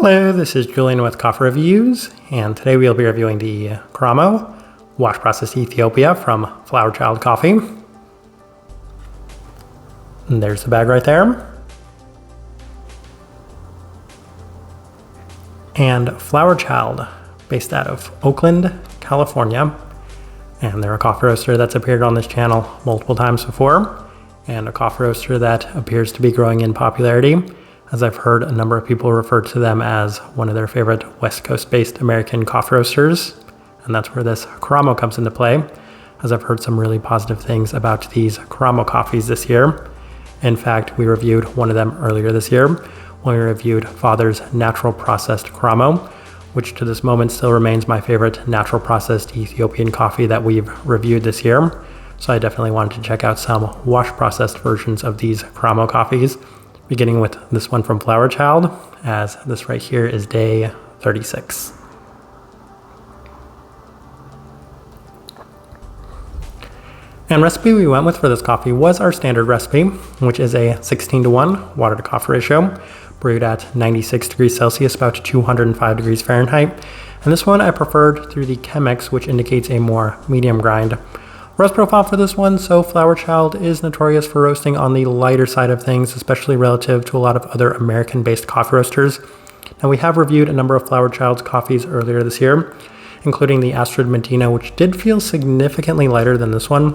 Hello, this is Julian with Coffee Reviews, and today we'll be reviewing the Keramo Wash Processed Ethiopia from Flower Child Coffee. And there's the bag right there. And Flower Child, based out of Oakland, California. And they're a coffee roaster that's appeared on this channel multiple times before, and a coffee roaster that appears to be growing in popularity, as I've heard a number of people refer to them as one of their favorite West Coast-based American coffee roasters. And that's where this Keramo comes into play, as I've heard some really positive things about these Keramo coffees this year. In fact, we reviewed one of them earlier this year when we reviewed Father's Natural Processed Keramo, which to this moment still remains my favorite natural processed Ethiopian coffee that we've reviewed this year. So I definitely wanted to check out some wash processed versions of these Keramo coffees, beginning with this one from Flower Child, as this right here is day 36. And recipe we went with for this coffee was our standard recipe, which is a 16:1 water to coffee ratio, brewed at 96 degrees Celsius, about 205 degrees Fahrenheit. And this one I preferred through the Chemex, which indicates a more medium grind roast profile for this one. So Flower Child is notorious for roasting on the lighter side of things, especially relative to a lot of other American-based coffee roasters. Now we have reviewed a number of Flower Child's coffees earlier this year, including the Astrid Medina, which did feel significantly lighter than this one.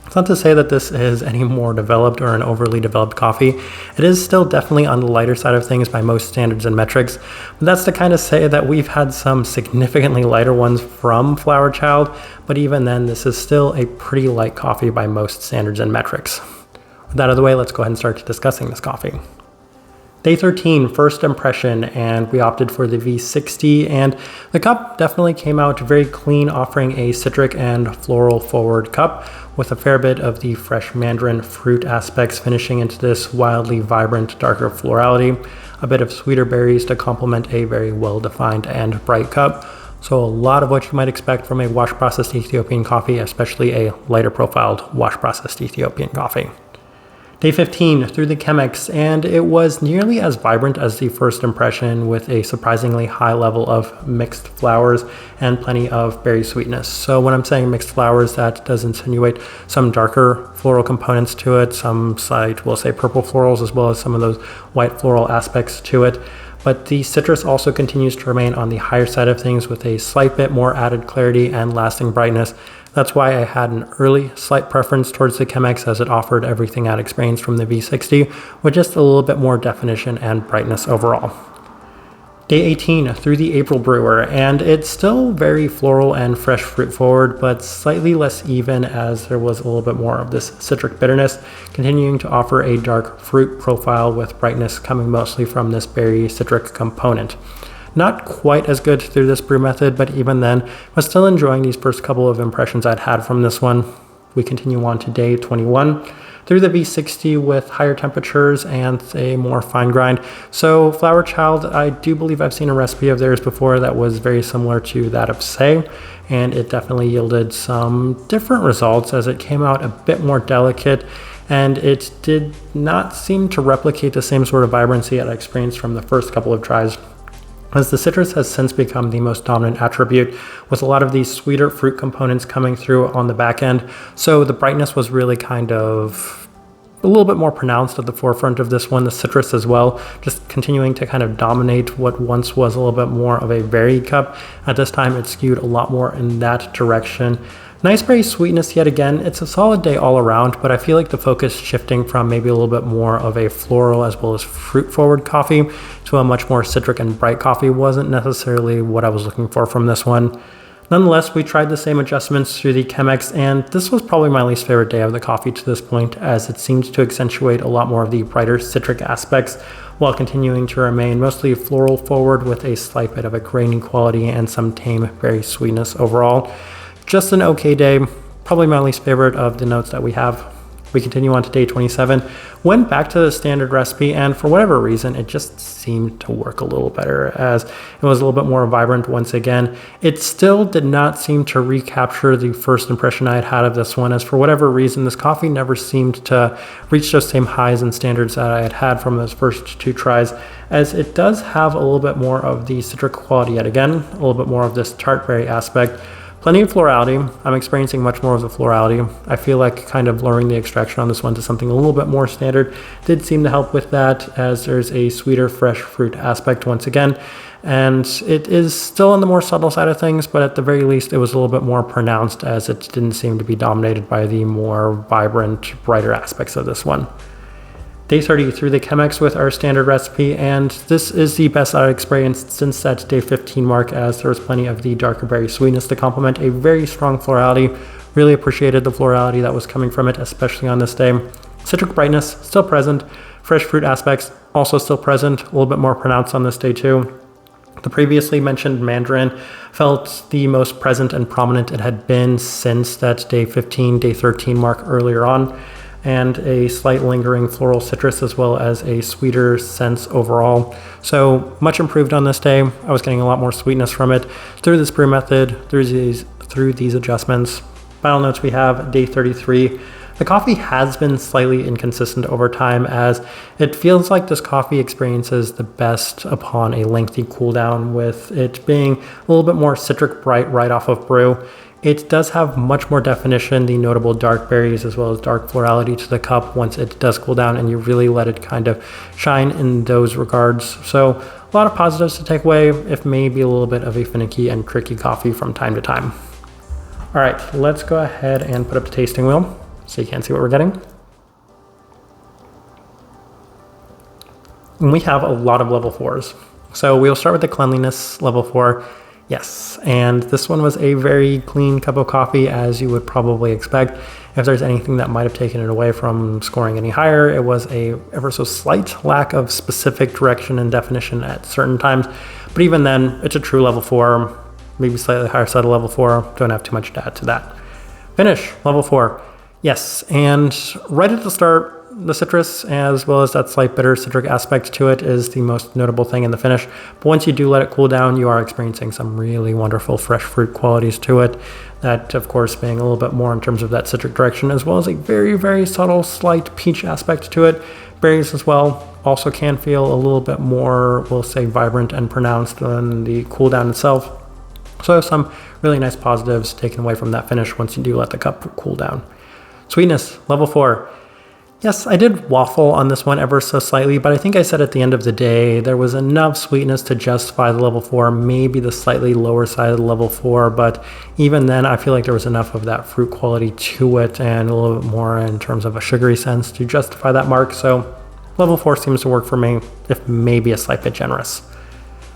It's not to say that this is any more developed or an overly developed coffee. It is still definitely on the lighter side of things by most standards and metrics, but that's to kind of say that we've had some significantly lighter ones from Flower Child, but even then, this is still a pretty light coffee by most standards and metrics. With that out of the way, let's go ahead and start discussing this coffee. Day 13, first impression, and we opted for the V60, and the cup definitely came out very clean, offering a citric and floral forward cup with a fair bit of the fresh mandarin fruit aspects finishing into this wildly vibrant, darker florality, a bit of sweeter berries to complement a very well-defined and bright cup. So a lot of what you might expect from a wash-processed Ethiopian coffee, especially a lighter profiled wash-processed Ethiopian coffee. Day 15 through the Chemex, and it was nearly as vibrant as the first impression, with a surprisingly high level of mixed flowers and plenty of berry sweetness. So when I'm saying mixed flowers, that does insinuate some darker floral components to it, some slight, we'll say purple florals, as well as some of those white floral aspects to it. But the citrus also continues to remain on the higher side of things with a slight bit more added clarity and lasting brightness. That's why I had an early slight preference towards the Chemex, as it offered everything I'd experienced from the V60 with just a little bit more definition and brightness overall. Day 18 through the April brewer, and it's still very floral and fresh fruit forward, but slightly less even, as there was a little bit more of this citric bitterness, continuing to offer a dark fruit profile with brightness coming mostly from this berry citric component. Not quite as good through this brew method, but even then, I was still enjoying these first couple of impressions I'd had from this one. We continue on to day 21 through the V60 with higher temperatures and a more fine grind. So Flower Child, I do believe I've seen a recipe of theirs before that was very similar to that of Say, and it definitely yielded some different results as it came out a bit more delicate, and it did not seem to replicate the same sort of vibrancy I experienced from the first couple of tries, as the citrus has since become the most dominant attribute, with a lot of these sweeter fruit components coming through on the back end. So the brightness was really kind of a little bit more pronounced at the forefront of this one, the citrus as well, just continuing to kind of dominate what once was a little bit more of a varied cup. At this time, it skewed a lot more in that direction. Nice berry sweetness yet again. It's a solid day all around, but I feel like the focus shifting from maybe a little bit more of a floral as well as fruit forward coffee to a much more citric and bright coffee wasn't necessarily what I was looking for from this one. Nonetheless, we tried the same adjustments through the Chemex, and this was probably my least favorite day of the coffee to this point, as it seemed to accentuate a lot more of the brighter citric aspects while continuing to remain mostly floral forward with a slight bit of a grainy quality and some tame berry sweetness overall. Just an okay day, probably my least favorite of the notes that we have we continue on to day 27. Went back to the standard recipe, and for whatever reason, it just seemed to work a little better as it was a little bit more vibrant once again. It still did not seem to recapture the first impression I had had of this one, as for whatever reason, this coffee never seemed to reach those same highs and standards that I had had from those first two tries, as it does have a little bit more of the citric quality yet again, a little bit more of this tart berry aspect. Plenty of florality. I'm experiencing much more of the florality. I feel like kind of lowering the extraction on this one to something a little bit more standard did seem to help with that, as there's a sweeter fresh fruit aspect once again. And it is still on the more subtle side of things, but at the very least it was a little bit more pronounced, as it didn't seem to be dominated by the more vibrant, brighter aspects of this one. Day 30 through the Chemex with our standard recipe, and this is the best I've experienced since that day 15 mark, as there was plenty of the darker berry sweetness to complement a very strong florality. Really appreciated the florality that was coming from it, especially on this day. Citric brightness still present, fresh fruit aspects also still present, a little bit more pronounced on this day too. The previously mentioned mandarin felt the most present and prominent it had been since that day 15, day 13 mark earlier on, and a slight lingering floral citrus, as well as a sweeter sense overall. So much improved on this day. I was getting a lot more sweetness from it through this brew method, through these adjustments. Final notes, we have day 33. The coffee has been slightly inconsistent over time, as it feels like this coffee experiences the best upon a lengthy cool down, with it being a little bit more citric bright right off of brew. It does have much more definition, the notable dark berries as well as dark florality to the cup once it does cool down and you really let it kind of shine in those regards. So a lot of positives to take away, if maybe a little bit of a finicky and tricky coffee from time to time. All right, let's go ahead and put up the tasting wheel so you can see what we're getting. And we have a lot of level 4s. So we'll start with the cleanliness level 4. Yes, and this one was a very clean cup of coffee, as you would probably expect. If there's anything that might have taken it away from scoring any higher, it was a ever so slight lack of specific direction and definition at certain times. But even then, it's a true level 4, maybe slightly higher side of level 4. Don't have too much to add to that. Finish, level 4. Yes, and right at the start, the citrus, as well as that slight bitter citric aspect to it, is the most notable thing in the finish. But once you do let it cool down, you are experiencing some really wonderful fresh fruit qualities to it. That, of course, being a little bit more in terms of that citric direction, as well as a very, very subtle, slight peach aspect to it. Berries as well also can feel a little bit more, we'll say, vibrant and pronounced than the cool down itself. So some really nice positives taken away from that finish once you do let the cup cool down. Sweetness, level 4. Yes, I did waffle on this one ever so slightly, but I think I said at the end of the day there was enough sweetness to justify the level 4, maybe the slightly lower side of the level 4, but even then I feel like there was enough of that fruit quality to it and a little bit more in terms of a sugary sense to justify that mark. So level 4 seems to work for me, if maybe a slight bit generous.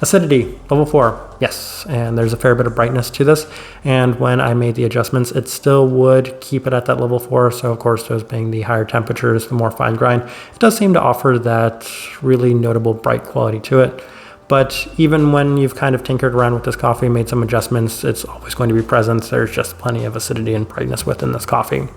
Acidity, level 4, yes, and there's a fair bit of brightness to this, and when I made the adjustments, it still would keep it at that level 4, so of course those being the higher temperatures, the more fine grind, it does seem to offer that really notable bright quality to it. But even when you've kind of tinkered around with this coffee, made some adjustments, it's always going to be present. There's just plenty of acidity and brightness within this coffee.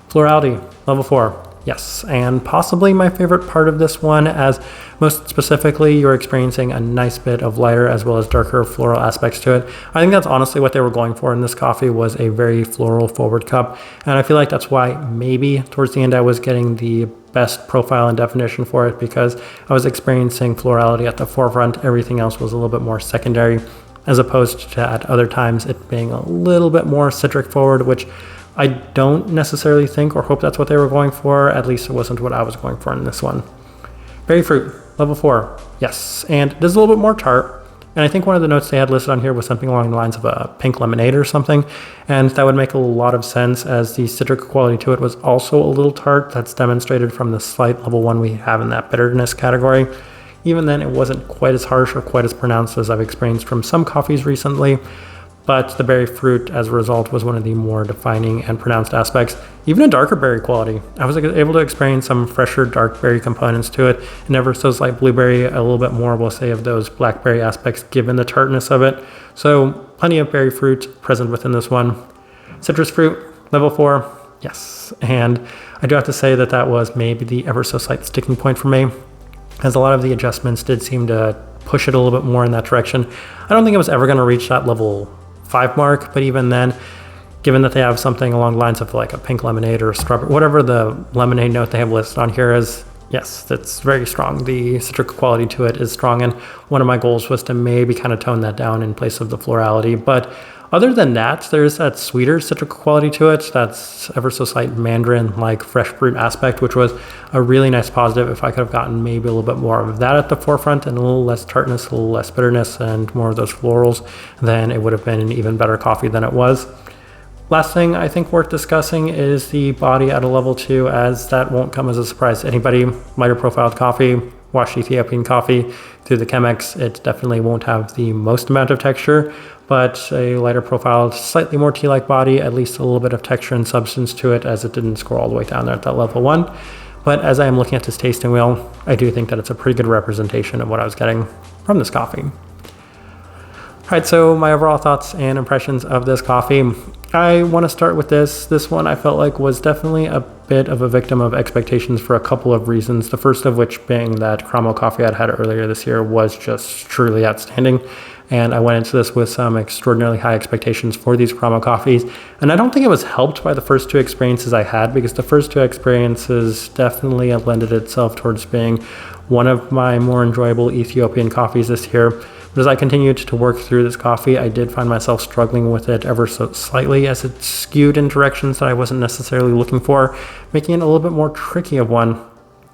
Florality, level 4. Yes, and possibly my favorite part of this one, as most specifically you're experiencing a nice bit of lighter as well as darker floral aspects to it. I think that's honestly what they were going for in this coffee, was a very floral forward cup, and I feel like that's why maybe towards the end I was getting the best profile and definition for it, because I was experiencing florality at the forefront. Everything else was a little bit more secondary, as opposed to at other times it being a little bit more citric forward, which I don't necessarily think or hope that's what they were going for. At least it wasn't what I was going for in this one. Berry fruit, level 4. Yes, and this is a little bit more tart. And I think one of the notes they had listed on here was something along the lines of a pink lemonade or something. And that would make a lot of sense, as the citric quality to it was also a little tart. That's demonstrated from the slight level 1 we have in that bitterness category. Even then, it wasn't quite as harsh or quite as pronounced as I've experienced from some coffees recently. But the berry fruit, as a result, was one of the more defining and pronounced aspects. Even a darker berry quality. I was able to experience some fresher dark berry components to it, and ever so slight blueberry, a little bit more, we'll say, of those blackberry aspects given the tartness of it. So plenty of berry fruit present within this one. Citrus fruit, level 4. Yes, and I do have to say that that was maybe the ever so slight sticking point for me, as a lot of the adjustments did seem to push it a little bit more in that direction. I don't think it was ever going to reach that level 5 mark, but even then, given that they have something along the lines of like a pink lemonade or a strawberry, whatever the lemonade note they have listed on here is, yes, that's very strong. The citric quality to it is strong, and one of my goals was to maybe kind of tone that down in place of the florality. But other than that, there's that sweeter citric quality to it. That's ever so slight mandarin-like fresh fruit aspect, which was a really nice positive. If I could have gotten maybe a little bit more of that at the forefront and a little less tartness, a little less bitterness, and more of those florals, then it would have been an even better coffee than it was. Last thing I think worth discussing is the body at a level 2, as that won't come as a surprise to anybody. Lighter profiled coffee, washed Ethiopian coffee through the Chemex, it definitely won't have the most amount of texture, but a lighter profiled, slightly more tea-like body, at least a little bit of texture and substance to it, as it didn't score all the way down there at that level 1. But as I am looking at this tasting wheel, I do think that it's a pretty good representation of what I was getting from this coffee. All right, so my overall thoughts and impressions of this coffee. I want to start with this. This one I felt like was definitely a bit of a victim of expectations for a couple of reasons. The first of which being that Keramo coffee I'd had earlier this year was just truly outstanding. And I went into this with some extraordinarily high expectations for these Keramo coffees. And I don't think it was helped by the first 2 experiences I had, because the first 2 experiences definitely lended itself towards being one of my more enjoyable Ethiopian coffees this year. But as I continued to work through this coffee, I did find myself struggling with it ever so slightly, as it skewed in directions that I wasn't necessarily looking for, making it a little bit more tricky of one.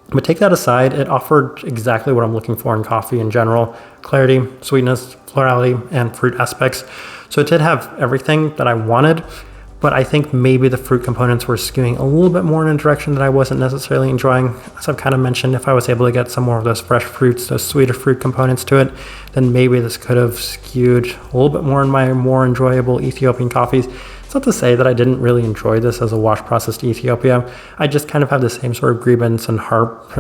But take that aside, it offered exactly what I'm looking for in coffee in general: clarity, sweetness, florality, and fruit aspects. So it did have everything that I wanted, but I think maybe the fruit components were skewing a little bit more in a direction that I wasn't necessarily enjoying. As I've kind of mentioned, if I was able to get some more of those fresh fruits, those sweeter fruit components to it, then maybe this could have skewed a little bit more in my more enjoyable Ethiopian coffees. It's not to say that I didn't really enjoy this as a wash processed Ethiopia. I just kind of have the same sort of grievance and harp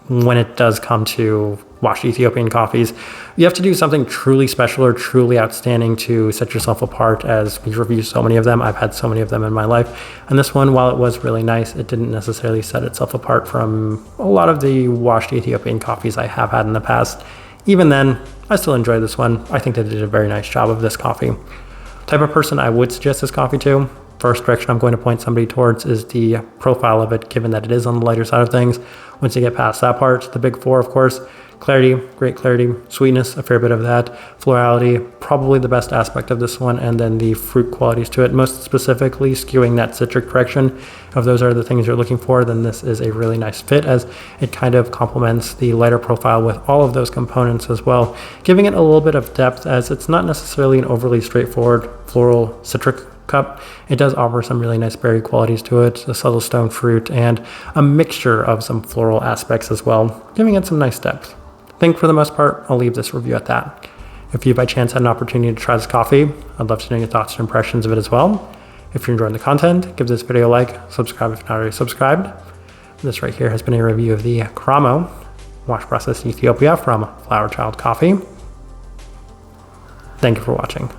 when it does come to washed Ethiopian coffees. You have to do something truly special or truly outstanding to set yourself apart, as we review so many of them. I've had so many of them in my life. And this one, while it was really nice, it didn't necessarily set itself apart from a lot of the washed Ethiopian coffees I have had in the past. Even then, I still enjoy this one. I think they did a very nice job of this coffee. Type of person I would suggest this coffee to: first direction I'm going to point somebody towards is the profile of it, given that it is on the lighter side of things. Once you get past that part, the big 4, of course: clarity, great clarity; sweetness, a fair bit of that; florality, probably the best aspect of this one; and then the fruit qualities to it, most specifically skewing that citric direction. If those are the things you're looking for, then this is a really nice fit, as it kind of complements the lighter profile with all of those components as well, giving it a little bit of depth, as it's not necessarily an overly straightforward floral citric cup. It does offer some really nice berry qualities to it, a subtle stone fruit, and a mixture of some floral aspects as well, giving it some nice depth. I think for the most part, I'll leave this review at that. If you by chance had an opportunity to try this coffee, I'd love to know your thoughts and impressions of it as well. If you're enjoying the content, give this video a like, subscribe if you're not already subscribed. This right here has been a review of the Keramo wash processed Ethiopia from Flower Child Coffee. Thank you for watching.